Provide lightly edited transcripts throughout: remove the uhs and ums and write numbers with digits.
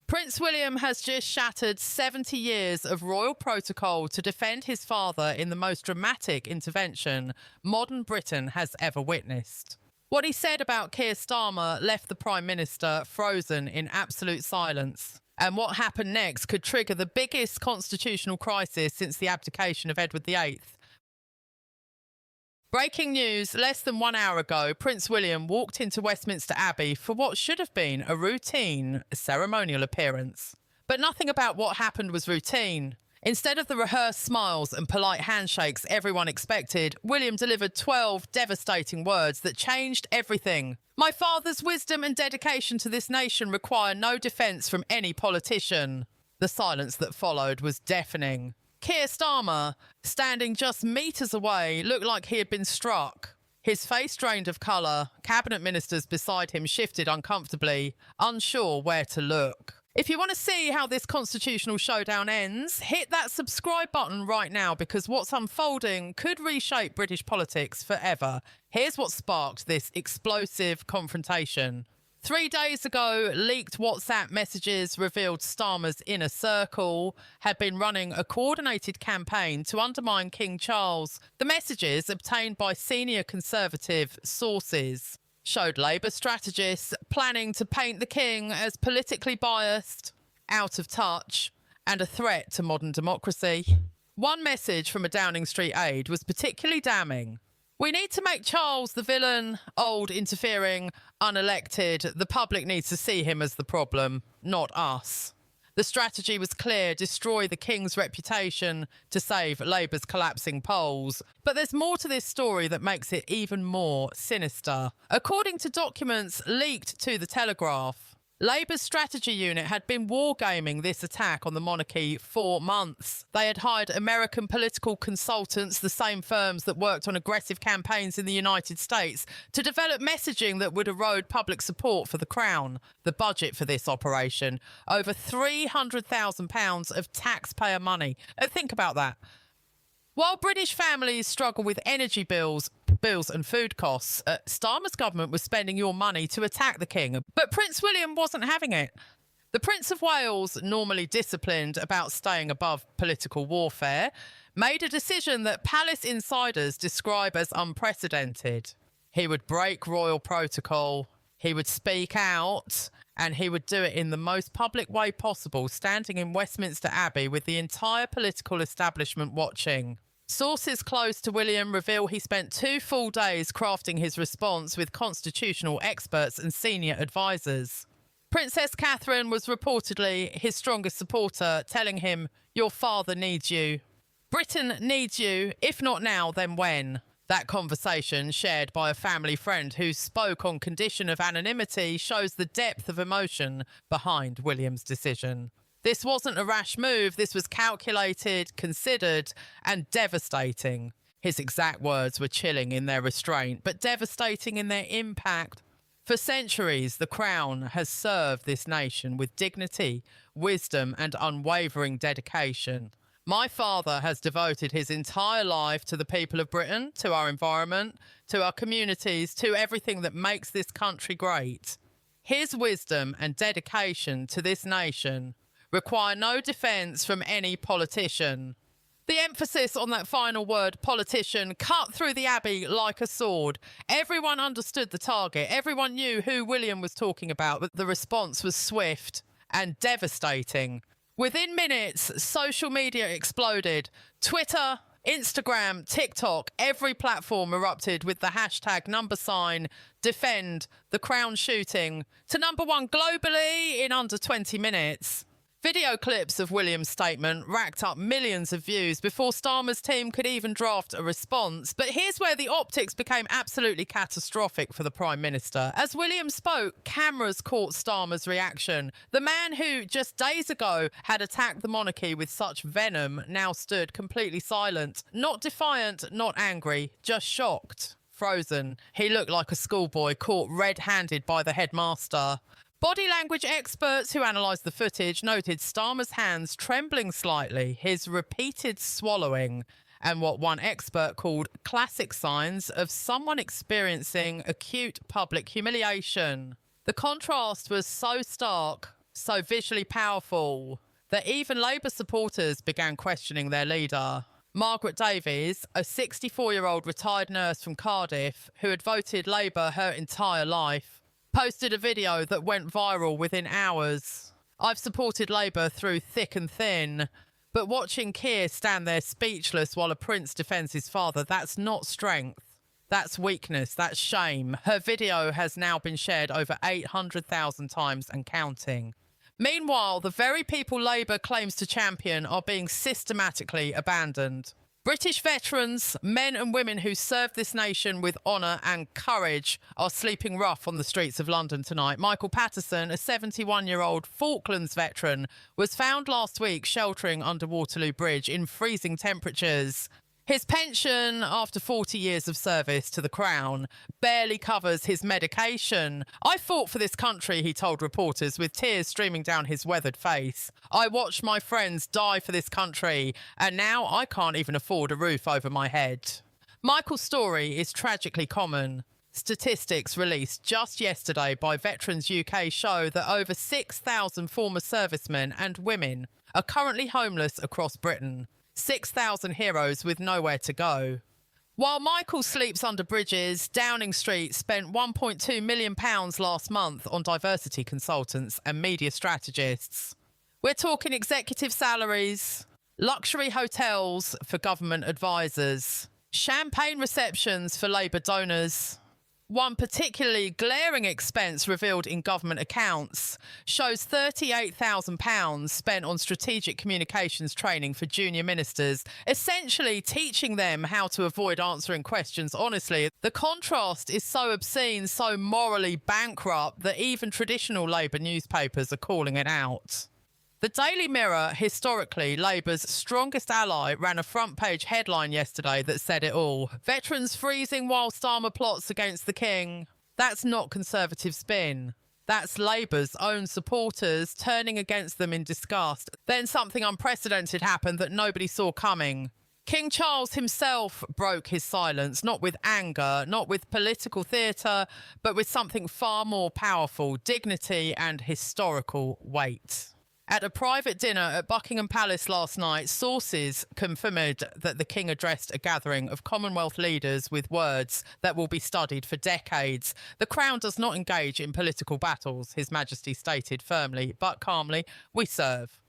Prince William has just shattered 70 years of royal protocol to defend his father in the most dramatic intervention modern Britain has ever witnessed. What he said about Keir Starmer left the Prime Minister frozen in absolute silence. And what happened next could trigger the biggest constitutional crisis since the abdication of Edward VIII. Breaking news, less than 1 hour ago, Prince William walked into Westminster Abbey for what should have been a routine ceremonial appearance. But nothing about what happened was routine. Instead of the rehearsed smiles and polite handshakes everyone expected, William delivered 12 devastating words that changed everything. My father's wisdom and dedication to this nation require no defence from any politician. The silence that followed was deafening. Keir Starmer, standing just metres away, looked like he had been struck. His face drained of colour, cabinet ministers beside him shifted uncomfortably, unsure where to look. If you want to see how this constitutional showdown ends, hit that subscribe button right now because what's unfolding could reshape British politics forever. Here's what sparked this explosive confrontation. 3 days ago, leaked WhatsApp messages revealed Starmer's inner circle had been running a coordinated campaign to undermine King Charles. The messages, obtained by senior Conservative sources, showed Labour strategists planning to paint the King as politically biased, out of touch, and a threat to modern democracy. One message from a Downing Street aide was particularly damning. We need to make Charles the villain, old, interfering, unelected. The public needs to see him as the problem, not us. The strategy was clear: destroy the King's reputation to save Labour's collapsing polls. But there's more to this story that makes it even more sinister. According to documents leaked to The Telegraph, Labour's strategy unit had been wargaming this attack on the monarchy for months. They had hired American political consultants, the same firms that worked on aggressive campaigns in the United States, to develop messaging that would erode public support for the Crown. The budget for this operation, over £300,000 of taxpayer money. Think about that. While British families struggle with energy bills and food costs, Starmer's government was spending your money to attack the King. But Prince William wasn't having it. The Prince of Wales, normally disciplined about staying above political warfare, made a decision that palace insiders describe as unprecedented. He would break royal protocol, he would speak out, and he would do it in the most public way possible, standing in Westminster Abbey with the entire political establishment watching. Sources close to William reveal he spent 2 full days crafting his response with constitutional experts and senior advisors. Princess Catherine was reportedly his strongest supporter, telling him, "Your father needs you. Britain needs you. If not now, then when?" That conversation, shared by a family friend who spoke on condition of anonymity, shows the depth of emotion behind William's decision. This wasn't a rash move. This was calculated, considered, and devastating. His exact words were chilling in their restraint, but devastating in their impact. For centuries, the Crown has served this nation with dignity, wisdom, and unwavering dedication. My father has devoted his entire life to the people of Britain, to our environment, to our communities, to everything that makes this country great. His wisdom and dedication to this nation require no defence from any politician. The emphasis on that final word, politician, cut through the Abbey like a sword. Everyone understood the target. Everyone knew who William was talking about, but the response was swift and devastating. Within minutes, social media exploded. Twitter, Instagram, TikTok, every platform erupted with the hashtag #defend the Crown shooting to #1 globally in under 20 minutes. Video clips of William's statement racked up millions of views before Starmer's team could even draft a response. But here's where the optics became absolutely catastrophic for the Prime Minister. As William spoke, cameras caught Starmer's reaction. The man who just days ago had attacked the monarchy with such venom now stood completely silent. Not defiant, not angry, just shocked, frozen. He looked like a schoolboy caught red-handed by the headmaster. Body language experts who analysed the footage noted Starmer's hands trembling slightly, his repeated swallowing, and what one expert called classic signs of someone experiencing acute public humiliation. The contrast was so stark, so visually powerful that even Labour supporters began questioning their leader. Margaret Davies, a 64-year-old retired nurse from Cardiff who had voted Labour her entire life, posted a video that went viral within hours. "I've supported Labour through thick and thin, but watching Keir stand there speechless while a prince defends his father, that's not strength. That's weakness, that's shame." Her video has now been shared over 800,000 times and counting. Meanwhile, the very people Labour claims to champion are being systematically abandoned. British veterans, men and women who served this nation with honour and courage, are sleeping rough on the streets of London tonight. Michael Patterson, a 71-year-old Falklands veteran, was found last week sheltering under Waterloo Bridge in freezing temperatures. His pension, after 40 years of service to the Crown, barely covers his medication. "I fought for this country," he told reporters, with tears streaming down his weathered face. "I watched my friends die for this country, and now I can't even afford a roof over my head." Michael's story is tragically common. Statistics released just yesterday by Veterans UK show that over 6,000 former servicemen and women are currently homeless across Britain. 6,000 heroes with nowhere to go. While Michael sleeps under bridges, Downing Street spent £1.2 million last month on diversity consultants and media strategists. We're talking executive salaries, luxury hotels for government advisors, champagne receptions for Labour donors. One particularly glaring expense revealed in government accounts shows £38,000 spent on strategic communications training for junior ministers, essentially teaching them how to avoid answering questions honestly. The contrast is so obscene, so morally bankrupt, that even traditional Labour newspapers are calling it out. The Daily Mirror, historically Labour's strongest ally, ran a front-page headline yesterday that said it all. "Veterans freezing while Starmer plots against the King." That's not Conservative spin. That's Labour's own supporters turning against them in disgust. Then something unprecedented happened that nobody saw coming. King Charles himself broke his silence, not with anger, not with political theatre, but with something far more powerful: dignity and historical weight. At a private dinner at Buckingham Palace last night, sources confirmed that the King addressed a gathering of Commonwealth leaders with words that will be studied for decades. "The Crown does not engage in political battles," His Majesty stated firmly but calmly. "We serve.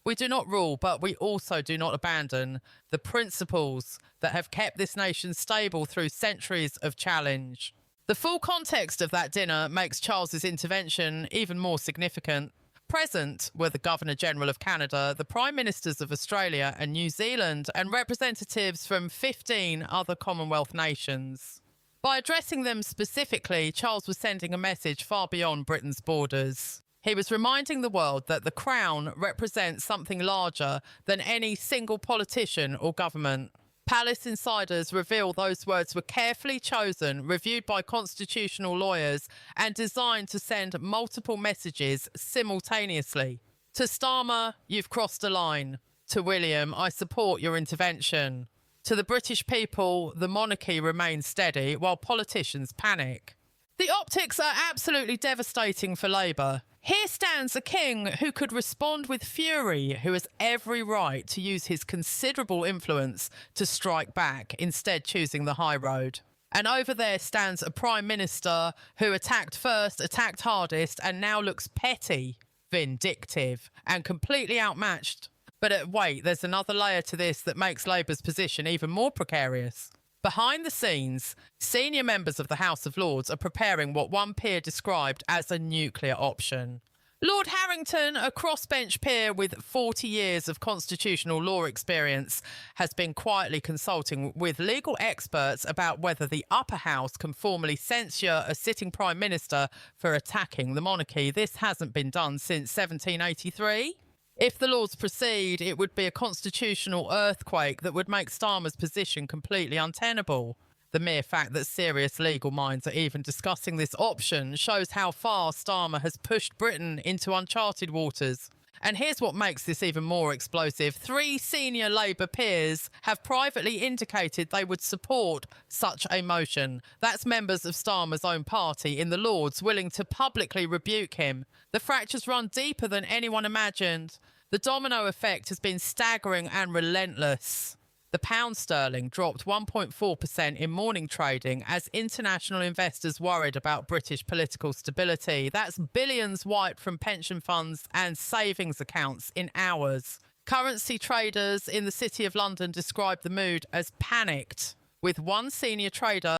We do not rule, but we also do not abandon the principles that have kept this nation stable through centuries of challenge." The full context of that dinner makes Charles's intervention even more significant. Present were the Governor-General of Canada, the Prime Ministers of Australia and New Zealand, and representatives from 15 other Commonwealth nations. By addressing them specifically, Charles was sending a message far beyond Britain's borders. He was reminding the world that the Crown represents something larger than any single politician or government. Palace insiders reveal those words were carefully chosen, reviewed by constitutional lawyers, and designed to send multiple messages simultaneously. To Starmer, "You've crossed a line." To William, "I support your intervention." To the British people, the monarchy remains steady while politicians panic. The optics are absolutely devastating for Labour. Here stands a king who could respond with fury, who has every right to use his considerable influence to strike back, instead choosing the high road. And over there stands a prime minister who attacked first, attacked hardest, and now looks petty, vindictive, and completely outmatched. But wait, there's another layer to this that makes Labour's position even more precarious. Behind the scenes, senior members of the House of Lords are preparing what one peer described as a nuclear option. Lord Harrington, a crossbench peer with 40 years of constitutional law experience, has been quietly consulting with legal experts about whether the upper house can formally censure a sitting prime minister for attacking the monarchy. This hasn't been done since 1783. If the Lords proceed, it would be a constitutional earthquake that would make Starmer's position completely untenable. The mere fact that serious legal minds are even discussing this option shows how far Starmer has pushed Britain into uncharted waters. And here's what makes this even more explosive. 3 senior Labour peers have privately indicated they would support such a motion. That's members of Starmer's own party in the Lords willing to publicly rebuke him. The fractures run deeper than anyone imagined. The domino effect has been staggering and relentless. The pound sterling dropped 1.4% in morning trading as international investors worried about British political stability. That's billions wiped from pension funds and savings accounts in hours. Currency traders in the City of London described the mood as panicked, with one senior trader